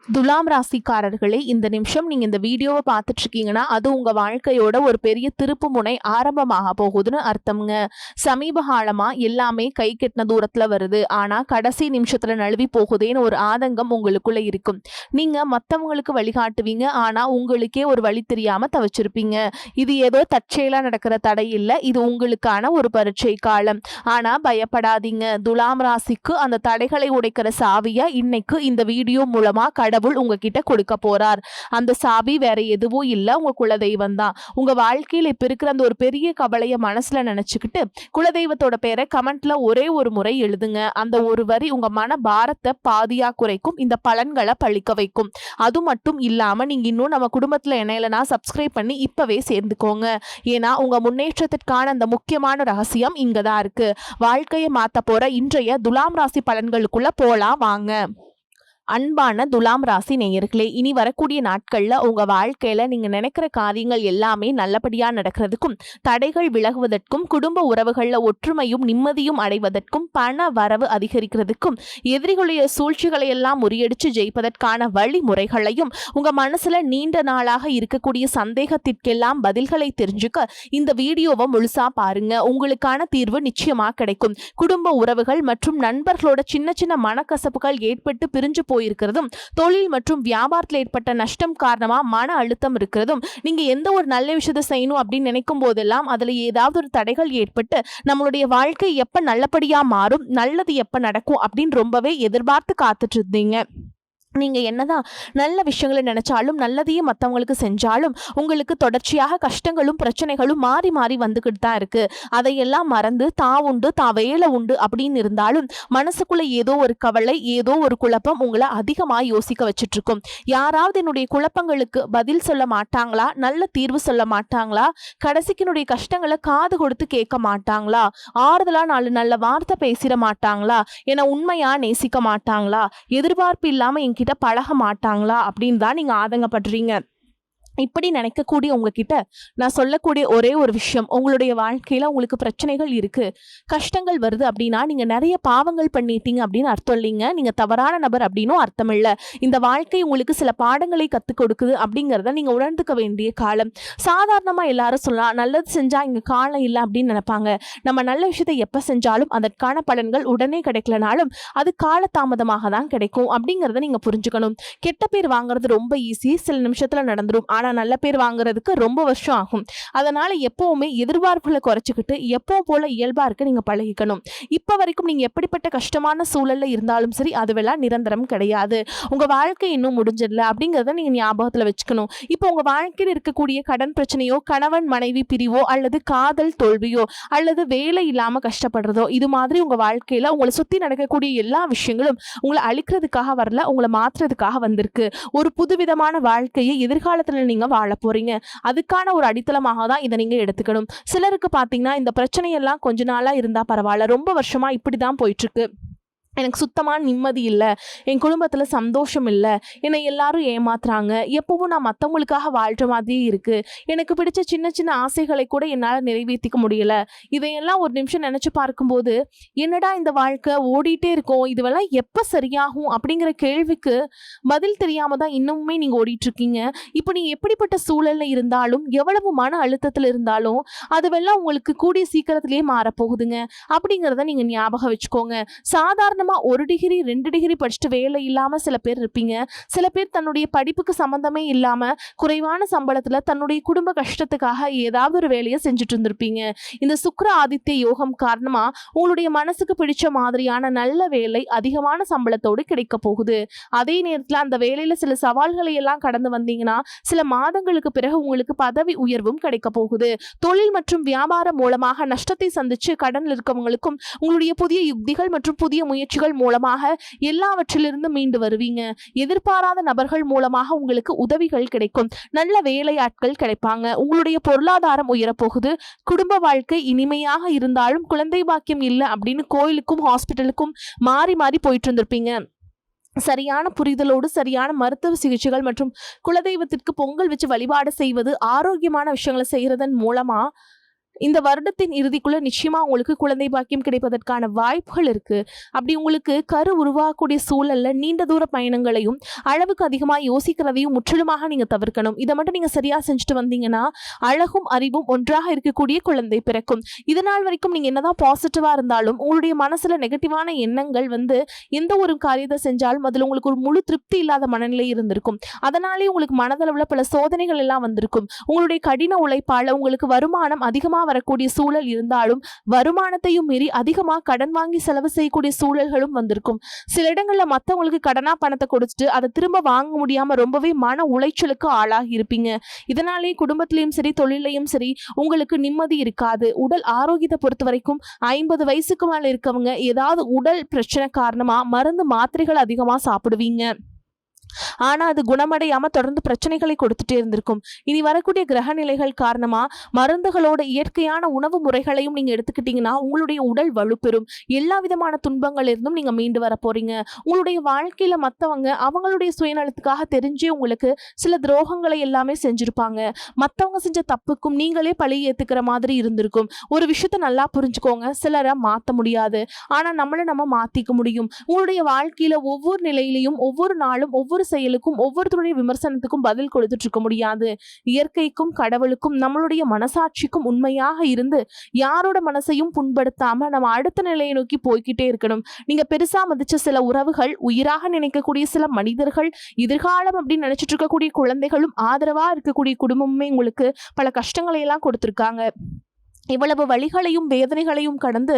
துலாம் ராசிக்காரர்களே, இந்த நிமிஷம் நீங்க இந்த வீடியோவை பார்த்துட்டு இருக்கீங்கன்னா அது உங்க வாழ்க்கையோட ஒரு பெரிய திருப்பு முனை ஆரம்பமாக போகுதுன்னு அர்த்தம்ங்க. சமீப காலமா எல்லாமே கை கெட்டின தூரத்துல வருது, ஆனா கடைசி நிமிஷத்துல நழுவி போகுதேன்னு ஒரு ஆதங்கம் உங்களுக்குள்ள இருக்கும். நீங்க மத்தவங்களுக்கு வழிகாட்டுவீங்க, ஆனா உங்களுக்கே ஒரு வழி தெரியாம தவிச்சிருப்பீங்க. இது ஏதோ தற்செயலா நடக்கிற தடை இல்லை, இது உங்களுக்கான ஒரு பரீட்சை காலம். ஆனா பயப்படாதீங்க, துலாம் ராசிக்கு அந்த தடைகளை உடைக்கிற சாவியா இன்னைக்கு இந்த வீடியோ மூலமா கடவுள் உங்ககிட்ட கொடுக்க போறார். அந்த சாவி வேற எதுவும் இல்ல, உங்க குலதெய்வம் தான். உங்க வாழ்க்கையில இப்ப இருக்கிற அந்த ஒரு பெரிய கவலைய மனசுல நினைச்சுக்கிட்டு குலதெய்வத்தோட பேரை கமெண்ட்ல ஒரே ஒரு முறை எழுதுங்க. அந்த ஒரு வரி உங்க மன பாரத்தை பாதியா குறைக்கும், இந்த பலன்களை பழிக்க வைக்கும். அது மட்டும் இல்லாம நீங்க இன்னும் நம்ம குடும்பத்துல இணையலனா சப்ஸ்கிரைப் பண்ணி இப்பவே சேர்ந்துக்கோங்க. ஏன்னா உங்க முன்னேற்றத்திற்கான அந்த முக்கியமான ரகசியம் இங்கதான் இருக்கு. வாழ்க்கையை மாத்த போற இன்றைய துலாம் ராசி பலன்களுக்குள்ள போலாம் வாங்க. அன்பான துலாம் ராசி நேயர்களே, இனி வரக்கூடிய நாட்கள்ல உங்க வாழ்க்கையில நீங்க நினைக்கிற காரியங்கள் எல்லாமே நல்லபடியா நடக்கிறதுக்கும், தடைகள் விலகுவதற்கும், குடும்ப உறவுகள்ல ஒற்றுமையும் நிம்மதியும் அடைவதற்கும், பண வரவு அதிகரிக்கிறதுக்கும், எதிரிகளுடைய சூழ்ச்சிகளை எல்லாம் முறியடிச்சு ஜெயிப்பதற்கான வழிமுறைகளையும், உங்க மனசுல நீண்ட நாளாக இருக்கக்கூடிய சந்தேகத்திற்கெல்லாம் பதில்களை தெரிஞ்சுக்க இந்த வீடியோவை முழுசா பாருங்க. உங்களுக்கான தீர்வு நிச்சயமா கிடைக்கும். குடும்ப உறவுகள் மற்றும் நண்பர்களோட சின்ன சின்ன மனக்கசப்புகள் ஏற்பட்டு பிரிஞ்சு போயிருக்கிறதும், தொழில் மற்றும் வியாபாரத்தில் ஏற்பட்ட நஷ்டம் காரணமா மன அழுத்தம் இருக்கிறதும், நீங்க எந்த ஒரு நல்ல விஷயத்தை செய்யணும் அப்படின்னு நினைக்கும் போதெல்லாம் அதுல ஏதாவது ஒரு தடைகள் ஏற்பட்டு நம்மளுடைய வாழ்க்கை எப்ப நல்லபடியா மாறும், நல்லது எப்ப நடக்கும் அப்படின்னு ரொம்பவே எதிர்பார்த்து காத்துட்டு இருந்தீங்க. நீங்க என்னதான் நல்ல விஷயங்களை நினைச்சாலும், நல்லதையே மற்றவங்களுக்கு செஞ்சாலும் உங்களுக்கு தொடர்ச்சியாக கஷ்டங்களும் பிரச்சனைகளும் மாறி மாறி வந்துகிட்டு தான் இருக்கு. அதையெல்லாம் மறந்து தான் உண்டு தான் வேலை உண்டு அப்படின்னு இருந்தாலும் மனசுக்குள்ள ஏதோ ஒரு கவலை, ஏதோ ஒரு குழப்பம் உங்களை அதிகமாக யோசிக்க வச்சுட்டு இருக்கும். யாராவது என்னுடைய குழப்பங்களுக்கு பதில் சொல்ல மாட்டாங்களா, நல்ல தீர்வு சொல்ல மாட்டாங்களா, கடைசிக்கு என்னுடைய கஷ்டங்களை காது கொடுத்து கேட்க மாட்டாங்களா, ஆறுதலா நாலு நல்ல வார்த்தை பேசிட மாட்டாங்களா, என உண்மையா நேசிக்க மாட்டாங்களா, எதிர்பார்ப்பு இல்லாம கிட்ட பழக மாட்டாங்களா அப்படின்னு தான் நீங்க ஆதங்கப்படுறீங்க. இப்படி நினைக்கக்கூடிய உங்ககிட்ட நான் சொல்லக்கூடிய ஒரே ஒரு விஷயம், உங்களுடைய வாழ்க்கையில உங்களுக்கு பிரச்சனைகள் இருக்கு, கஷ்டங்கள் வருது அப்படின்னா நீங்க நிறைய பாவங்கள் பண்ணிட்டீங்க அப்படின்னு அர்த்தம் இல்லைங்க. நீங்க தவறான நபர் அப்படின்னும் அர்த்தம் இல்லை. இந்த வாழ்க்கை உங்களுக்கு சில பாடங்களை கற்றுக் கொடுக்குது அப்படிங்கிறத நீங்க உணர்ந்துக்க வேண்டிய காலம். சாதாரணமா எல்லாரும் சொல்லலாம், நல்லது செஞ்சா இங்க காலம் இல்லை அப்படின்னு நினைப்பாங்க. நம்ம நல்ல விஷயத்தை எப்ப செஞ்சாலும் அதற்கான பலன்கள் உடனே கிடைக்கலனாலும் அது காலதாமதமாக தான் கிடைக்கும் அப்படிங்கிறத நீங்க புரிஞ்சுக்கணும். கெட்ட பேர் வாங்குறது ரொம்ப ஈஸி, சில நிமிஷத்துல நடந்துடும். ஆனால் நல்ல பேர் வாங்குறதுக்கு ரொம்ப வருஷம் ஆகும். அதனால் எப்போவுமே எதிர்பார்ப்புகளை குறைச்சிக்கிட்டு எப்போ போல இயல்பாக இருக்க நீங்கள் பழகிக்கணும். இப்போ வரைக்கும் நீங்கள் எப்படிப்பட்ட கஷ்டமான சூழலில் இருந்தாலும் சரி, அதுவெல்லாம் நிரந்தரம் கிடையாது. உங்கள் வாழ்க்கை இன்னும் முடிஞ்சிடல அப்படிங்கிறத நீங்கள் ஞாபகத்தில் வச்சுக்கணும். இப்போ உங்கள் வாழ்க்கையில் இருக்கக்கூடிய கடன் பிரச்சனையோ, கணவன் மனைவி பிரிவோ, அல்லது காதல் தோல்வியோ, அல்லது வேலை இல்லாமல் கஷ்டப்படுறதோ, இது மாதிரி உங்கள் வாழ்க்கையில் உங்களை சுற்றி நடக்கக்கூடிய எல்லா விஷயங்களும் உங்களை அழிக்கிறதுக்காக வரல, உங்களை மாற்றுறதுக்காக வந்திருக்கு. ஒரு புதுவிதமான வாழ்க்கையை எதிர்காலத்தில் நீங்க வாழ போறீங்க. அதுக்கான ஒரு அடித்தளமாக தான் இதை நீங்க எடுத்துக்கணும். சிலருக்கு பாத்தீங்கன்னா இந்த பிரச்சனையெல்லாம் கொஞ்ச நாளா இருந்தா பரவாயில்ல, ரொம்ப வருஷமா இப்படிதான் போயிட்டு இருக்கு, எனக்கு சுத்தமான நிம்மதி இல்லை, என் குடும்பத்தில் சந்தோஷம் இல்லை, என்னை எல்லாரும் ஏமாத்துறாங்க, எப்பவும் நான் மற்றவங்களுக்காக வாழ்கிற மாதிரியே இருக்குது, எனக்கு பிடிச்ச சின்ன சின்ன ஆசைகளை கூட என்னால் நிறைவேற்றிக்க முடியலை, இதையெல்லாம் ஒரு நிமிஷம் நினச்சி பார்க்கும்போது என்னடா இந்த வாழ்க்கை ஓடிட்டே இருக்கும், இதுவெல்லாம் எப்போ சரியாகும் அப்படிங்கிற கேள்விக்கு பதில் தெரியாமல் தான் இன்னுமே நீங்கள் ஓடிட்டுருக்கீங்க. இப்போ நீங்கள் எப்படிப்பட்ட சூழலில் இருந்தாலும், எவ்வளவு மன அழுத்தத்தில் இருந்தாலும் அதுவெல்லாம் உங்களுக்கு கூடிய சீக்கிரத்திலேயே மாறப்போகுதுங்க அப்படிங்கிறத நீங்கள் ஞாபகம் வச்சுக்கோங்க. சாதாரண 1 டிகிரி 2 டிகிரி படிச்சுட்டு வேலை இல்லாம சில பேர் இருப்பீங்க. சில பேர் தன்னுடைய படிப்புக்கு சம்பந்தமே இல்லாம குறைவான சம்பளத்துல தன்னுடைய குடும்ப கஷ்டத்துக்காக ஏதாவது ஒரு வேலையை செஞ்சுட்டு இருந்திருப்பீங்க. இந்த சுக்கிர ஆதித்ய யோகம் காரணமா உங்களுடைய மனசுக்கு பிடிச்ச மாதிரியான நல்ல வேலை அதிகமான சம்பளத்தோடு கிடைக்க போகுது. அதே நேரத்துல அந்த வேலையில சில சவால்களை எல்லாம் கடந்து வந்தீங்கன்னா சில மாதங்களுக்கு பிறகு உங்களுக்கு பதவி உயர்வும் கிடைக்க போகுது. தொழில் மற்றும் வியாபாரம் மூலமாக நஷ்டத்தை சந்திச்சு கடனில் இருக்கவங்களுக்கும் உங்களுடைய புதிய யுக்திகள் மற்றும் புதிய முயற்சி மூலமாக எல்லாவற்றிலிருந்து மீண்டு வருவீங்க. எதிர்பாராத நபர்கள் மூலமாக உங்களுக்கு உதவிகள் கிடைக்கும். நல்ல வேலையாட்கள் கிடைப்பாங்க. உங்களுடைய பொருளாதாரம் உயரப்போகுது. குடும்ப வாழ்க்கை இனிமையாக இருந்தாலும் குழந்தை பாக்கியம் இல்லை அப்படின்னு கோயிலுக்கும் ஹாஸ்பிட்டலுக்கும் மாறி மாறி போயிட்டு இருந்திருப்பீங்க. சரியான புரிதலோடு சரியான மருத்துவ சிகிச்சைகள் மற்றும் குலதெய்வத்திற்கு பொங்கல் வச்சு வழிபாடு செய்வது, ஆரோக்கியமான விஷயங்களை செய்யறதன் மூலமா இந்த வருடத்தின் இறுதிக்குள்ள நிச்சயமா உங்களுக்கு குழந்தை பாக்கியம் கிடைப்பதற்கான வாய்ப்புகள் இருக்கு. அப்படி உங்களுக்கு கரு உருவாகக்கூடிய சூழல்ல நீண்ட தூர பயணங்களையும் அளவுக்கு அதிகமா யோசிக்கிறதையும் முற்றிலுமாக நீங்க தவிர்க்கணும். இதை மட்டும் நீங்க சரியா செஞ்சுட்டு வந்தீங்கன்னா அழகும் அறிவும் ஒன்றாக இருக்கக்கூடிய குழந்தை பிறக்கும். இதனால் வரைக்கும் நீங்க என்னதான் பாசிட்டிவா இருந்தாலும் உங்களுடைய மனசுல நெகட்டிவான எண்ணங்கள் எந்த ஒரு காரியத்தை செஞ்சாலும் அதுல உங்களுக்கு ஒரு முழு திருப்தி இல்லாத மனநிலை இருந்திருக்கும். அதனாலே உங்களுக்கு மனதளவுல பல சோதனைகள் எல்லாம் வந்திருக்கும். உங்களுடைய கடின உழைப்பால உங்களுக்கு வருமானம் அதிகமா வரக்கூடிய சூழல் இருந்தாலும் வருமானத்தையும் மீறி அதிகமா கடன் வாங்கி செலவு செய்யக்கூடிய சூழல்களும் வந்திருக்கும். சில இடங்கள்ல மத்தவங்களுக்கு கடனா பணத்தை கொடுத்துட்டு அதை திரும்ப வாங்க முடியாம ரொம்பவே மன உளைச்சலுக்கு ஆளாகி இருப்பீங்க. இதனாலே குடும்பத்திலையும் சரி தொழிலையும் சரி உங்களுக்கு நிம்மதி இருக்காது. உடல் ஆரோக்கியத்தை பொறுத்த வரைக்கும் 50 வயசுக்கு மேல இருக்கவங்க ஏதாவது உடல் பிரச்சனை காரணமா மருந்து மாத்திரைகள் அதிகமா சாப்பிடுவீங்க. ஆனா அது குணமடையாம தொடர்ந்து பிரச்சனைகளை கொடுத்துட்டே இருந்திருக்கும். இனி வரக்கூடிய கிரக நிலைகள் காரணமா மருந்துகளோட இயற்கையான உணவு முறைகளையும் நீங்க எடுத்துக்கிட்டீங்கன்னா உங்களுடைய உடல் வலுப்பெறும். எல்லா விதமான துன்பங்கள் இருந்தும் நீங்க மீண்டு வர போறீங்க. உங்களுடைய வாழ்க்கையில மத்தவங்க அவங்களுடைய சுயநலத்துக்காக தெரிஞ்சே உங்களுக்கு சில துரோகங்களை எல்லாமே செஞ்சிருப்பாங்க. மத்தவங்க செஞ்ச தப்புக்கும் நீங்களே பழி ஏத்துக்கிற மாதிரி இருந்திருக்கும். ஒரு விஷயத்த நல்லா புரிஞ்சுக்கோங்க, சிலரை மாத்த முடியாது, ஆனா நம்ம மாத்திக்க முடியும். உங்களுடைய வாழ்க்கையில ஒவ்வொரு நிலையிலையும் ஒவ்வொரு நாளும் ஒவ்வொரு செயலுக்கும் ஒவ்வொருத்தருடைய விமர்சனத்துக்கும் பதில் கொடுத்துட்டு இருக்க முடியாது. இயற்கைக்கும் கடவுளுக்கும் நம்மளுடைய மனசாட்சிக்கும் உண்மையாக இருந்து யாரோட மனசையும் புண்படுத்தாம நம்ம அடுத்த நிலையை நோக்கி போய்கிட்டே இருக்கணும். நீங்க பெருசா மதிச்ச சில உறவுகள், உயிராக நினைக்கக்கூடிய சில மனிதர்கள், எதிர்காலம் அப்படின்னு நினைச்சிட்டு இருக்கக்கூடிய குழந்தைகளும் ஆதரவா இருக்கக்கூடிய குடும்பமுமே உங்களுக்கு பல கஷ்டங்களை எல்லாம் கொடுத்திருக்காங்க. இவ்வளவு வழிகளையும் வேதனைகளையும் கடந்து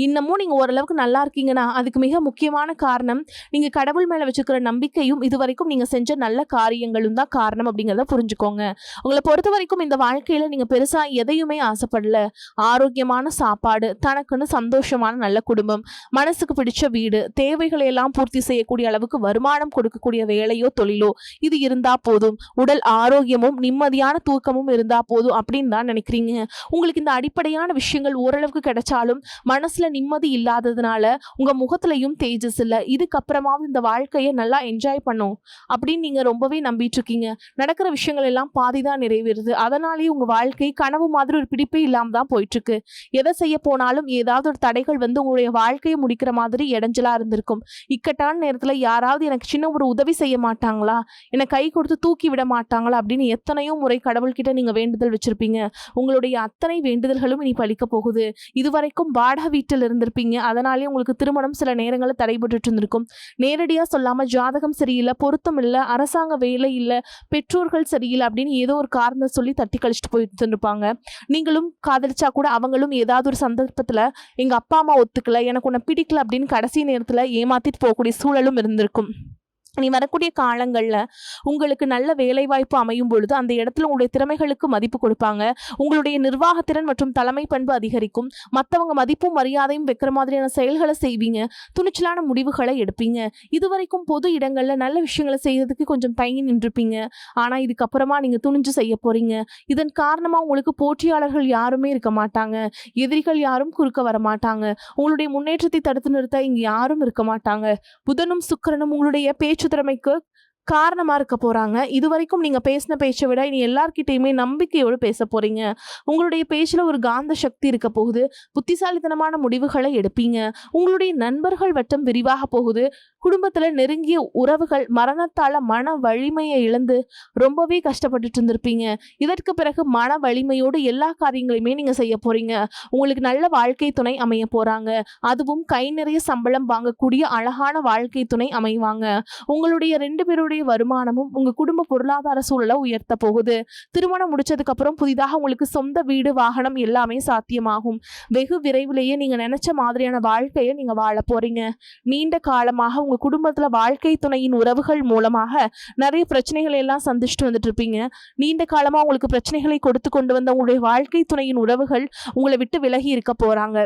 இன்னமும் நீங்க ஓரளவுக்கு நல்லா இருக்கீங்கன்னா அதுக்கு மிக முக்கியமான காரணம் நீங்க கடவுள் மேல வச்சுக்கிற நம்பிக்கையும் இதுவரைக்கும் நீங்க செஞ்ச நல்ல காரியங்களும் தான் காரணம் அப்படிங்கிறத புரிஞ்சுக்கோங்க. உங்களை பொறுத்த வரைக்கும் இந்த வாழ்க்கையில நீங்க பெருசா எதையுமே ஆசைப்படல. ஆரோக்கியமான சாப்பாடு, தனக்குன்னு சந்தோஷமான நல்ல குடும்பம், மனசுக்கு பிடிச்ச வீடு, தேவைகளை எல்லாம் பூர்த்தி செய்யக்கூடிய அளவுக்கு வருமானம் கொடுக்கக்கூடிய வேலையோ தொழிலோ இது இருந்தா போதும். உடல் ஆரோக்கியமும் நிம்மதியான தூக்கமும் இருந்தா போதும் அப்படின்னு தான் நினைக்கிறீங்க. உங்களுக்கு இந்த அடிப்படையான விஷயங்கள் ஓரளவுக்கு கிடைச்சாலும் மனசுல நிம்மதி இல்லாததுனால உங்க முகத்திலையும் தேஜஸ் இல்ல. இதுக்கப்புறமாவது இந்த வாழ்க்கையை நல்லா என்ஜாய் பண்ணும் அப்படின்னு நீங்க ரொம்பவே நம்பிட்டு இருக்கீங்க. நடக்கிற விஷயங்கள் எல்லாம் பாதிதான் நிறைவேறுது. அதனாலேயே உங்க வாழ்க்கை கனவு மாதிரி ஒரு பிடிப்பே இல்லாம தான் போயிட்டு இருக்கு. எதை செய்ய போனாலும் ஏதாவது ஒரு தடைகள் உங்களுடைய வாழ்க்கையை முடிக்கிற மாதிரி இடைஞ்சலா இருந்திருக்கும். இக்கட்டான நேரத்துல யாராவது எனக்கு சின்ன ஒரு உதவி செய்ய மாட்டாங்களா, என்னை கை கொடுத்து தூக்கி விட மாட்டாங்களா அப்படின்னு எத்தனையோ முறை கடவுள்கிட்ட நீங்க வேண்டுதல் வச்சிருப்பீங்க. உங்களுடைய அத்தனை வேண்டுதல்களும் இனி பலிக்க போகுது. இதுவரைக்கும் வாடகை வீட்டில் இருந்திருப்பீங்க. அதனாலே உங்களுக்கு திருமணம் சில நேரங்களில் தடைபட்டு இருந்திருக்கும். நேரடியா சொல்லாம ஜாதகம் சரியில்லை, பொருத்தம் இல்லை, அரசாங்க வேலை இல்லை, பெற்றோர்கள் சரியில்லை அப்படின்னு ஏதோ ஒரு காரணம் சொல்லி தட்டி கழிச்சிட்டு போயிட்டு இருப்பாங்க. நீங்களும் காதலிச்சா கூட அவங்களும் ஏதாவது ஒரு சந்தர்ப்பத்துல எங்க அப்பா அம்மா ஒத்துக்கல, எனக்கு உன்னை பிடிக்கல அப்படின்னு கடைசி நேரத்துல ஏமாத்திட்டு போகக்கூடிய சூழலும் இருந்திருக்கும். நீ வரக்கூடிய காலங்களில் உங்களுக்கு நல்ல வேலைவாய்ப்பு அமையும் பொழுது அந்த இடத்துல உங்களுடைய திறமைகளுக்கு மதிப்பு கொடுப்பாங்க. உங்களுடைய நிர்வாகத்திறன் மற்றும் தலைமை பண்பு அதிகரிக்கும். மற்றவங்க மதிப்பும் மரியாதையும் வைக்கிற மாதிரியான செயல்களை செய்வீங்க. துணிச்சலான முடிவுகளை எடுப்பீங்க. இதுவரைக்கும் பொது இடங்களில் நல்ல விஷயங்களை செய்யறதுக்கு கொஞ்சம் தயங்கி நின்றுப்பீங்க. ஆனால் இதுக்கப்புறமா நீங்கள் துணிஞ்சு செய்ய போறீங்க. இதன் காரணமாக உங்களுக்கு போட்டியாளர்கள் யாருமே இருக்க மாட்டாங்க. எதிரிகள் யாரும் குறுக்க வர மாட்டாங்க. உங்களுடைய முன்னேற்றத்தை தடுத்து நிறுத்த இங்கே யாரும் இருக்க மாட்டாங்க. புதனும் சுக்கிரனும் உங்களுடைய பேச்சு திறமைக்கு காரணமா இருக்க போறாங்க. இதுவரைக்கும் நீங்க பேசின பேச்சை விட இனி எல்லார்கிட்டையுமே நம்பிக்கையோடு பேச போறீங்க. உங்களுடைய பேச்சுல ஒரு காந்த சக்தி இருக்க போகுது. புத்திசாலித்தனமான முடிவுகளை எடுப்பீங்க. உங்களுடைய நண்பர்கள் வட்டம் விரிவாக போகுது. குடும்பத்துல நெருங்கிய உறவுகள் மரணத்தால மன வலிமையை இழந்து ரொம்பவே கஷ்டப்பட்டுட்டு இருந்திருப்பீங்க. இதற்கு பிறகு மன வலிமையோடு எல்லா காரியங்களையுமே நீங்க செய்ய போறீங்க. உங்களுக்கு நல்ல வாழ்க்கை துணை அமைய போறாங்க. அதுவும் கை நிறைய சம்பளம் வாங்கக்கூடிய அழகான வாழ்க்கை துணை அமைவாங்க. உங்களுடைய 2 பேருடைய வருமானமும் உங்க குடும்ப பொருளாதார சூழலை உயர்த்த போகுது. திருமணம் முடிச்சதுக்கு அப்புறம் புதிதாக உங்களுக்கு சொந்த வீடு, வாகனம் எல்லாமே சாத்தியமாகும். வெகு விரைவிலேயே நீங்க நினைச்ச மாதிரியான வாழ்க்கையை நீங்க வாழ போறீங்க. நீண்ட காலமாக உங்க குடும்பத்துல வாழ்க்கை துணையின் உறவுகள் மூலமாக நிறைய பிரச்சனைகளை எல்லாம் சந்திச்சுட்டு வந்துட்டு இருப்பீங்க. நீண்ட காலமா உங்களுக்கு பிரச்சனைகளை கொடுத்து கொண்டு வந்த உங்களுடைய வாழ்க்கை துணையின் உறவுகள் உங்களை விட்டு விலகி இருக்க போறாங்க.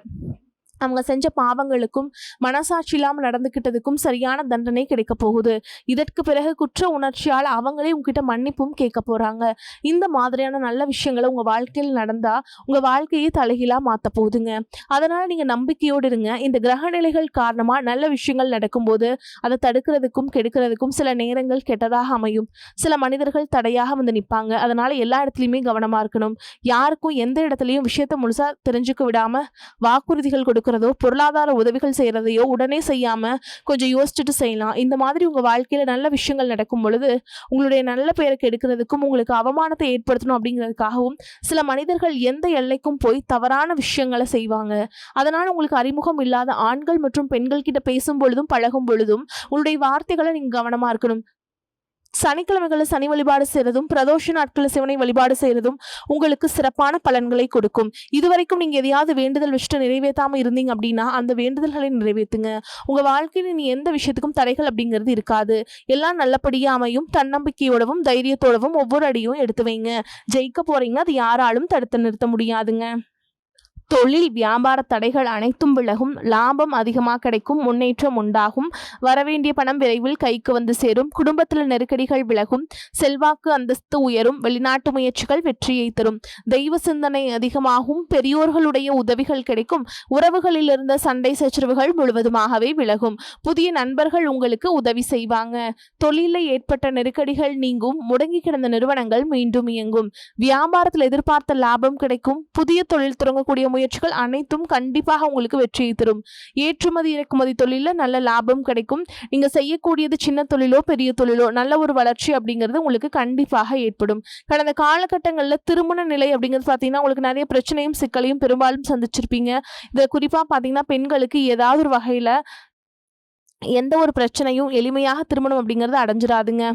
அவங்க செஞ்ச பாவங்களுக்கும் மனசாட்சி இல்லாமல் நடந்துக்கிட்டதுக்கும் சரியான தண்டனை கிடைக்க போகுது. இதற்கு பிறகு குற்ற உணர்ச்சியால் அவங்களே உங்ககிட்ட மன்னிப்பும் கேட்க போறாங்க. இந்த மாதிரியான நல்ல விஷயங்களை உங்க வாழ்க்கையில் நடந்தா உங்க வாழ்க்கையை தலைகீழா மாத்த போகுதுங்க. அதனால நீங்க நம்பிக்கையோடு இருங்க. இந்த கிரக நிலைகள் காரணமா நல்ல விஷயங்கள் நடக்கும்போது அதை தடுக்கிறதுக்கும் கெடுக்கிறதுக்கும் சில நேரங்கள் கெட்டதாக அமையும். சில மனிதர்கள் தடையாக வந்து நிற்பாங்க. அதனால எல்லா இடத்துலையுமே கவனமா இருக்கணும். யாருக்கும் எந்த இடத்துலையும் விஷயத்த முழுசா தெரிஞ்சுக்க விடாம வாக்குறுதிகள் கொடுக்கிறதோ பொருளாதார உதவிகள் செய்யறதையோ உடனே செய்யாம கொஞ்சம் யோசிச்சுட்டு செய்யலாம். இந்த மாதிரி உங்க வாழ்க்கையில நல்ல விஷயங்கள் நடக்கும் பொழுது உங்களுடைய நல்ல பெயருக்கு எடுக்கிறதுக்கும் உங்களுக்கு அவமானத்தை ஏற்படுத்தணும் அப்படிங்கிறதுக்காகவும் சில மனிதர்கள் எந்த எல்லைக்கும் போய் தவறான விஷயங்களை செய்வாங்க. அதனால உங்களுக்கு அறிமுகம் இல்லாத ஆண்கள் மற்றும் பெண்கள் கிட்ட பேசும் பொழுதும் பழகும் பொழுதும் உங்களுடைய வார்த்தைகளை நீங்க கவனமா இருக்கணும். சனிக்கிழமைகளில் சனி வழிபாடு செய்யறதும் பிரதோஷ நாட்களில் சிவனை வழிபாடு செய்யறதும் உங்களுக்கு சிறப்பான பலன்களை கொடுக்கும். இதுவரைக்கும் நீங்க எதையாவது வேண்டுதல் வச்சுட்டு நிறைவேற்றாம இருந்தீங்க அப்படின்னா அந்த வேண்டுதல்களை நிறைவேற்றுங்க. உங்க வாழ்க்கையில் நீ எந்த விஷயத்துக்கும் தடைகள் அப்படிங்கிறது இருக்காது. எல்லாம் நல்லபடியா அமையும். தன்னம்பிக்கையோடவும் தைரியத்தோடவும் ஒவ்வொரு அடியும் எடுத்து வைங்க. ஜெயிக்க போறீங்க. அது யாராலும் தடுத்து நிறுத்த முடியாதுங்க. தொழில் வியாபார தடைகள் அனைத்தும் விலகும். லாபம் அதிகமாக கிடைக்கும். முன்னேற்றம் உண்டாகும். வரவேண்டிய பணம் விரைவில் கைக்கு வந்து சேரும். குடும்பத்தில் நெருக்கடிகள் விலகும். செல்வாக்கு அந்தஸ்து உயரும். வெளிநாட்டு முயற்சிகள் வெற்றியை தரும். தெய்வ சிந்தனை அதிகமாகும். பெரியோர்களுடைய உதவிகள் கிடைக்கும். உறவுகளில் இருந்த சண்டை சச்சரவுகள் முழுவதுமாகவே விலகும். புதிய நண்பர்கள் உங்களுக்கு உதவி செய்வாங்க. தொழிலில் ஏற்பட்ட நெருக்கடிகள் நீங்கும். முடங்கி கிடந்த நிறுவனங்கள் மீண்டும் இயங்கும். வியாபாரத்தில் எதிர்பார்த்த லாபம் கிடைக்கும். புதிய தொழில் தொடங்கக்கூடிய முயற்சிகள் அனைத்தும் கண்டிப்பாக உங்களுக்கு வெற்றியை தரும். ஏற்றுமதி இறக்குமதி தொழிலில் நல்ல லாபம் கிடைக்கும். நீங்க செய்யக்கூடியது சின்ன தொழிலோ பெரிய தொழிலோ நல்ல ஒரு வளர்ச்சி அப்படிங்கிறது உங்களுக்கு கண்டிப்பாக ஏற்படும். கடந்த காலகட்டங்களில் திருமண நிலை அப்படிங்கிறது பார்த்தீங்கன்னா உங்களுக்கு நிறைய பிரச்சனையும் சிக்கலையும் பெரும்பாலும் சந்திச்சிருப்பீங்க. இதை குறிப்பாக பார்த்தீங்கன்னா பெண்களுக்கு ஏதாவது ஒரு வகையில் எந்த ஒரு பிரச்சனையும் எளிமையாக திருமணம் அப்படிங்கிறது அடைஞ்சிடாதுங்க.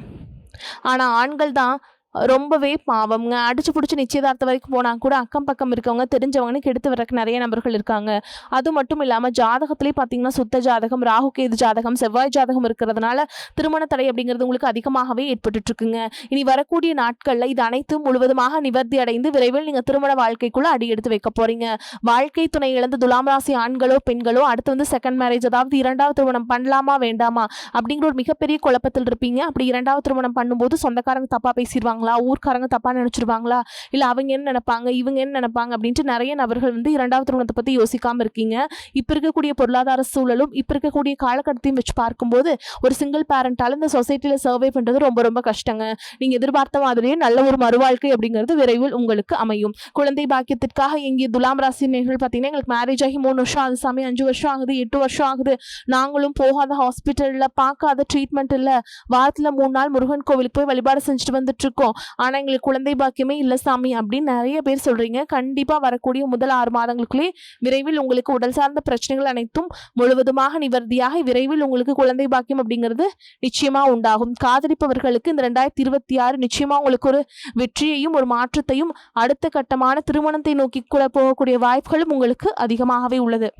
ஆனால் ஆண்கள் தான் ரொம்பவே பாவம்ங்க. அடிச்சு பிடிச்சி நிச்சயதார்த்தம் வரைக்கும் போனால் கூட அக்கம் பக்கம் இருக்கவங்க தெரிஞ்சவங்கன்னு கெடுத்து வரக்கு நிறைய நபர்கள் இருக்காங்க. அது மட்டும் இல்லாமல் ஜாதகத்திலே பார்த்தீங்கன்னா சுத்த ஜாதகம், ராகு கேது ஜாதகம், செவ்வாய் ஜாதகம் இருக்கிறதுனால திருமண தடை அப்படிங்கிறது உங்களுக்கு அதிகமாகவே ஏற்பட்டு இருக்குங்க. இனி வரக்கூடிய நாட்களில் இது அனைத்தும் முழுவதுமாக நிவர்த்தி அடைந்து விரைவில் நீங்கள் திருமண வாழ்க்கைக்குள்ள அடி எடுத்து வைக்க போறீங்க. வாழ்க்கை துணை இழந்த துலாம் ராசி ஆண்களோ பெண்களோ அடுத்து வந்து செகண்ட் மேரேஜ், அதாவது இரண்டாவது திருமணம் பண்ணலாமா வேண்டாமா அப்படிங்கிற ஒரு மிகப்பெரிய குழப்பத்தில் இருப்பீங்க. அப்படி இரண்டாவது திருமணம் பண்ணும்போது சொந்தக்காரங்க தப்பா பேசிடுவாங்க, ஊர்க்காரங்க தப்பா நினைச்சிருவாங்களா, இல்ல அவங்க என்ன நினைப்பாங்க, இவங்க என்ன நினைப்பாங்க அப்படின்ட்டு நிறைய நபர்கள் வந்து இரண்டாவது திருமணத்தை பத்தி யோசிக்காம இருக்கீங்க. இப்ப இருக்கக்கூடிய பொருளாதார சூழலும் இப்ப இருக்கக்கூடிய காலகட்டத்தையும் வச்சு பார்க்கும்போது ஒரு சிங்கிள் பேரண்டால இந்த சொசைட்டில சர்வே பண்றது ரொம்ப ரொம்ப கஷ்டங்க. நீங்க எதிர்பார்த்த மாதிரியே நல்ல ஒரு மறுவாழ்க்கை அப்படிங்கிறது விரைவில் உங்களுக்கு அமையும். குழந்தை பாக்கியத்திற்காக எங்கிய துலாம் ராசி நேர்கள் பார்த்தீங்கன்னா எங்களுக்கு மேரேஜ் ஆகி 3 வருஷம் ஆகுது சாமி, 5 வருஷம் ஆகுது, 8 வருஷம் ஆகுது, நாங்களும் போகாத ஹாஸ்பிட்டல்ல பார்க்காத ட்ரீட்மெண்ட் இல்ல, வாரத்துல 3 நாள் முருகன் கோவிலுக்கு போய் வழிபாடு செஞ்சுட்டு வந்துட்டு இருக்கோம், ஆனா எங்களுக்கு குழந்தை பாக்கியமே இல்ல சாமி அப்படின்னு நிறைய பேர் சொல்றீங்க. கண்டிப்பா வரக்கூடிய முதல் 6 மாதங்களுக்குள்ளே விரைவில் உங்களுக்கு உடல் சார்ந்த பிரச்சனைகள் அனைத்தும் முழுவதுமாக நிவர்த்தியாக விரைவில் உங்களுக்கு குழந்தை பாக்கியம் அப்படிங்கிறது நிச்சயமா உண்டாகும். காதலிப்பவர்களுக்கு இந்த 2026 நிச்சயமா உங்களுக்கு ஒரு வெற்றியையும் ஒரு மாற்றத்தையும் அடுத்த கட்டமான திருமணத்தை நோக்கி கூட போகக்கூடிய வாய்ப்புகளும் உங்களுக்கு அதிகமாகவே உள்ளது.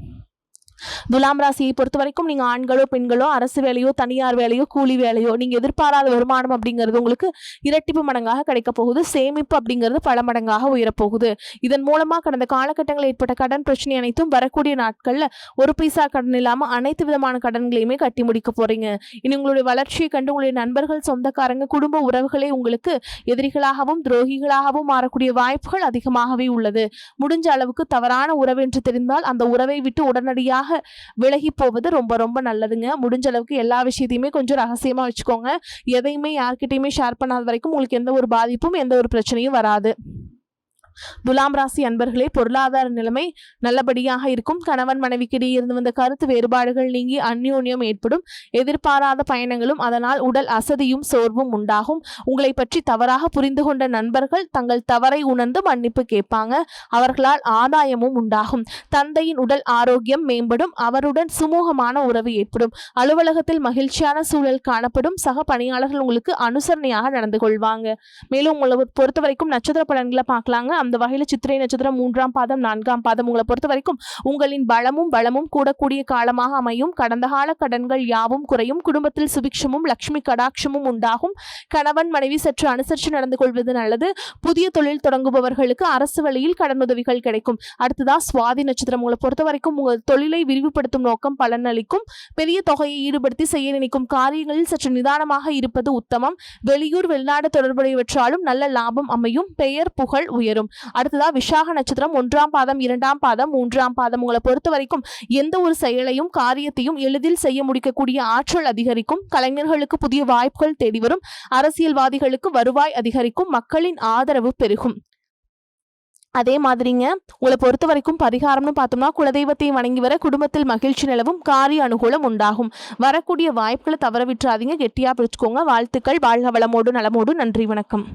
துலாம் ராசியை பொறுத்த வரைக்கும் நீங்க ஆண்களோ பெண்களோ அரசு வேலையோ தனியார் வேலையோ கூலி வேலையோ நீங்க எதிர்பாராத வருமானம் அப்படிங்கிறது உங்களுக்கு இரட்டிப்பு மடங்காக கிடைக்க போகுது. சேமிப்பு அப்படிங்கிறது பல மடங்காக உயரப்போகுது. இதன் மூலமா கடந்த காலகட்டங்களில் ஏற்பட்ட கடன் பிரச்சனை அனைத்தும் வரக்கூடிய நாட்கள்ல ஒரு பைசா கடன் இல்லாம அனைத்து விதமான கடன்களையுமே கட்டி முடிக்க போறீங்க. இனி உங்களுடைய வளர்ச்சியை கண்டு உங்களுடைய நண்பர்கள், சொந்தக்காரங்க, குடும்ப உறவுகளே உங்களுக்கு எதிரிகளாகவும் துரோகிகளாகவும் மாறக்கூடிய வாய்ப்புகள் அதிகமாகவே உள்ளது. முடிஞ்ச அளவுக்கு தவறான உறவு என்று தெரிந்தால் அந்த உறவை விட்டு உடனடியாக விலகி போவது ரொம்ப ரொம்ப நல்லதுங்க. முடிஞ்ச அளவுக்கு எல்லா விஷயத்தையுமே கொஞ்சம் ரகசியமா வச்சுக்கோங்க. எதையுமே யார்கிட்டயுமே ஷேர் பண்ணாத வரைக்கும் உங்களுக்கு எந்த ஒரு பாதிப்பும் எந்த ஒரு பிரச்சனையும் வராது. துலாம் ராசி அன்பர்களே, பொருளாதார நிலைமை நல்லபடியாக இருக்கும். கணவன் மனைவிக்கிடையே இருந்து வந்த கருத்து வேறுபாடுகள் நீங்கி அந்யோன்யம் ஏற்படும். எதிர்பாராத பயணங்களும் அதனால் உடல் அசதியும் சோர்வும் உண்டாகும். உங்களை பற்றி தவறாக புரிந்து கொண்ட நண்பர்கள் தங்கள் தவறை உணர்ந்து மன்னிப்பு கேட்பாங்க. அவர்களால் ஆதாயமும் உண்டாகும். தந்தையின் உடல் ஆரோக்கியம் மேம்படும். அவருடன் சுமூகமான உறவு ஏற்படும். அலுவலகத்தில் மகிழ்ச்சியான சூழல் காணப்படும். சக பணியாளர்கள் உங்களுக்கு அனுசரணையாக நடந்து கொள்வாங்க. மேலும் உங்களை பொறுத்த வரைக்கும் நட்சத்திர பலன்களை பார்க்கலாங்க. அந்த வகையில சித்திரை நட்சத்திரம் 3ஆம் பாதம் 4ஆம் பாதம் உங்களை பொறுத்த வரைக்கும் உங்களின் பலமும் கூடக்கூடிய காலமாக அமையும். கடந்த கால கடன்கள் யாவும் குறையும். குடும்பத்தில் சுபிக்ஷமும் லட்சுமி கடாட்சமும் உண்டாகும். கணவன் மனைவி சற்று அனுசரித்து நடந்து கொள்வது நல்லது. புதிய தொழில் தொடங்குபவர்களுக்கு அரசு வழியில் கடனுதவிகள் கிடைக்கும். அடுத்ததா சுவாதி நட்சத்திரம் உங்களை பொறுத்த வரைக்கும் உங்கள் தொழிலை விரிவுபடுத்தும் நோக்கம் பலனளிக்கும். பெரிய தொகையை ஈடுபடுத்தி செய்ய நினைக்கும் காரியங்களில் சற்று நிதானமாக இருப்பது உத்தமம். வெளியூர் வெளிநாடு தொடர்புடையவற்றாலும் நல்ல லாபம் அமையும். பெயர் புகழ் உயரும். அடுத்ததா விசாக நட்சத்திரம் 1ஆம் பாதம் 2ஆம் பாதம் 3ஆம் பாதம் உங்களை பொறுத்த வரைக்கும் எந்த ஒரு செயலையும் காரியத்தையும் எளிதில் செய்ய முடிக்கக்கூடிய ஆற்றல் அதிகரிக்கும். கலைஞர்களுக்கு புதிய வாய்ப்புகள் தேடி வரும். அரசியல்வாதிகளுக்கு வருவாய் அதிகரிக்கும். மக்களின் ஆதரவு பெருகும். அதே மாதிரிங்க உங்களை பொறுத்த வரைக்கும் பரிகாரம்னு பார்த்தோம்னா குலதெய்வத்தை வணங்கி வர குடும்பத்தில் மகிழ்ச்சி நிலவும். காரிய அனுகூலம் உண்டாகும். வரக்கூடிய வாய்ப்புகளை தவற விட்டுறாதீங்க. கெட்டியா பிடிச்சுக்கோங்க. வாழ்த்துக்கள். வாழ்க வளமோடு நலமோடு. நன்றி, வணக்கம்.